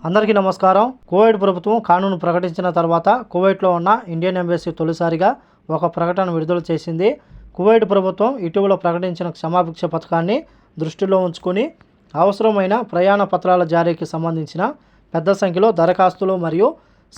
అందరికీ నమస్కారం. కువైట్ ప్రభుత్వం కానూను ప్రకటించిన తర్వాత కువైట్లో ఉన్న ఇండియన్ ఎంబసీ తొలిసారిగా ఒక ప్రకటన విడుదల చేసింది. కువైట్ ప్రభుత్వం ఇటీవల ప్రకటించిన క్షమాభిక్ష పథకాన్ని దృష్టిలో ఉంచుకొని అవసరమైన ప్రయాణ పత్రాల జారీకి సంబంధించిన పెద్ద సంఖ్యలో దరఖాస్తులు మరియు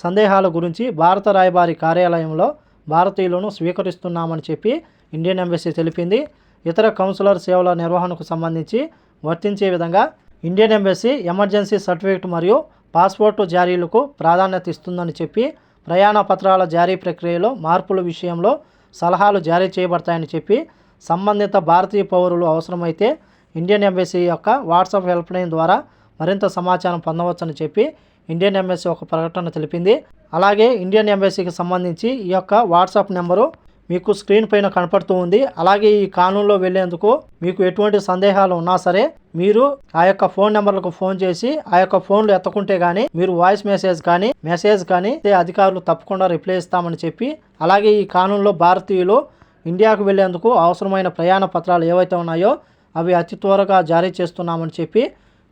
సందేహాల గురించి భారత రాయబారి కార్యాలయంలో భారతీయులను స్వీకరిస్తున్నామని చెప్పి ఇండియన్ ఎంబసీ తెలిపింది. ఇతర కౌన్సిలర్ సేవల నిర్వహణకు సంబంధించి వర్తించే విధంగా ఇండియన్ ఎంబసీ ఎమర్జెన్సీ సర్టిఫికేట్ మరియు పాస్పోర్టు జారీలకు ప్రాధాన్యత ఇస్తుందని చెప్పి ప్రయాణ పత్రాల జారీ ప్రక్రియలో మార్పుల విషయంలో సలహాలు జారీ చేయబడతాయని చెప్పి సంబంధిత భారతీయ పౌరులు అవసరమైతే ఇండియన్ ఎంబసీ యొక్క వాట్సాప్ హెల్ప్లైన్ ద్వారా మరింత సమాచారం పొందవచ్చని చెప్పి ఇండియన్ ఎంబసీ ఒక ప్రకటన తెలిపింది. అలాగే ఇండియన్ ఎంబసీకి సంబంధించి ఈ యొక్క వాట్సాప్ నెంబరు మీకు స్క్రీన్ పైన కనపడుతూ ఉంది. అలాగే ఈ కానూన్లో వెళ్లేందుకు మీకు ఎటువంటి సందేహాలు ఉన్నా సరే మీరు ఆ యొక్క ఫోన్ నెంబర్లకు ఫోన్ చేసి ఆ యొక్క ఫోన్లు ఎత్తకుంటే గానీ మీరు వాయిస్ మెసేజ్ కానీ అధికారులు తప్పకుండా రిప్లై ఇస్తామని చెప్పి, అలాగే ఈ కానూన్లో భారతీయులు ఇండియాకు వెళ్లేందుకు అవసరమైన ప్రయాణ పత్రాలు ఏవైతే ఉన్నాయో అవి అతి త్వరగా జారీ చేస్తున్నామని చెప్పి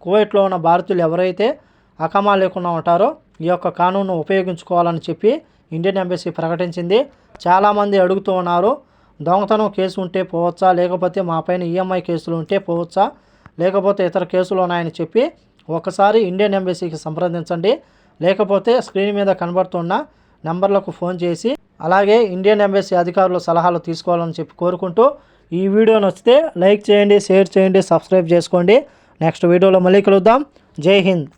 కువైట్లో ఉన్న భారతీయులు ఎవరైతే అకమా లేకుండా ఉంటారో ఈ యొక్క కానూన్ను ఉపయోగించుకోవాలని చెప్పి ఇండియన్ ఎంబసీ ప్రకటించింది. చాలామంది అడుగుతూ ఉన్నారు, దొంగతనం కేసు ఉంటే పోవచ్చా, లేకపోతే మా పైన ఈఎంఐ కేసులు ఉంటే పోవచ్చా, లేకపోతే ఇతర కేసులు ఉన్నాయని చెప్పి ఒకసారి ఇండియన్ ఎంబసీకి సంప్రదించండి. లేకపోతే స్క్రీన్ మీద కనబడుతున్న నెంబర్లకు ఫోన్ చేసి అలాగే ఇండియన్ ఎంబసీ అధికారుల సలహాలు తీసుకోవాలని చెప్పి కోరుకుంటూ ఈ వీడియో నచ్చితే లైక్ చేయండి, షేర్ చేయండి, సబ్స్క్రైబ్ చేసుకోండి. నెక్స్ట్ వీడియోలో మళ్ళీ కలుద్దాం. జై హింద్.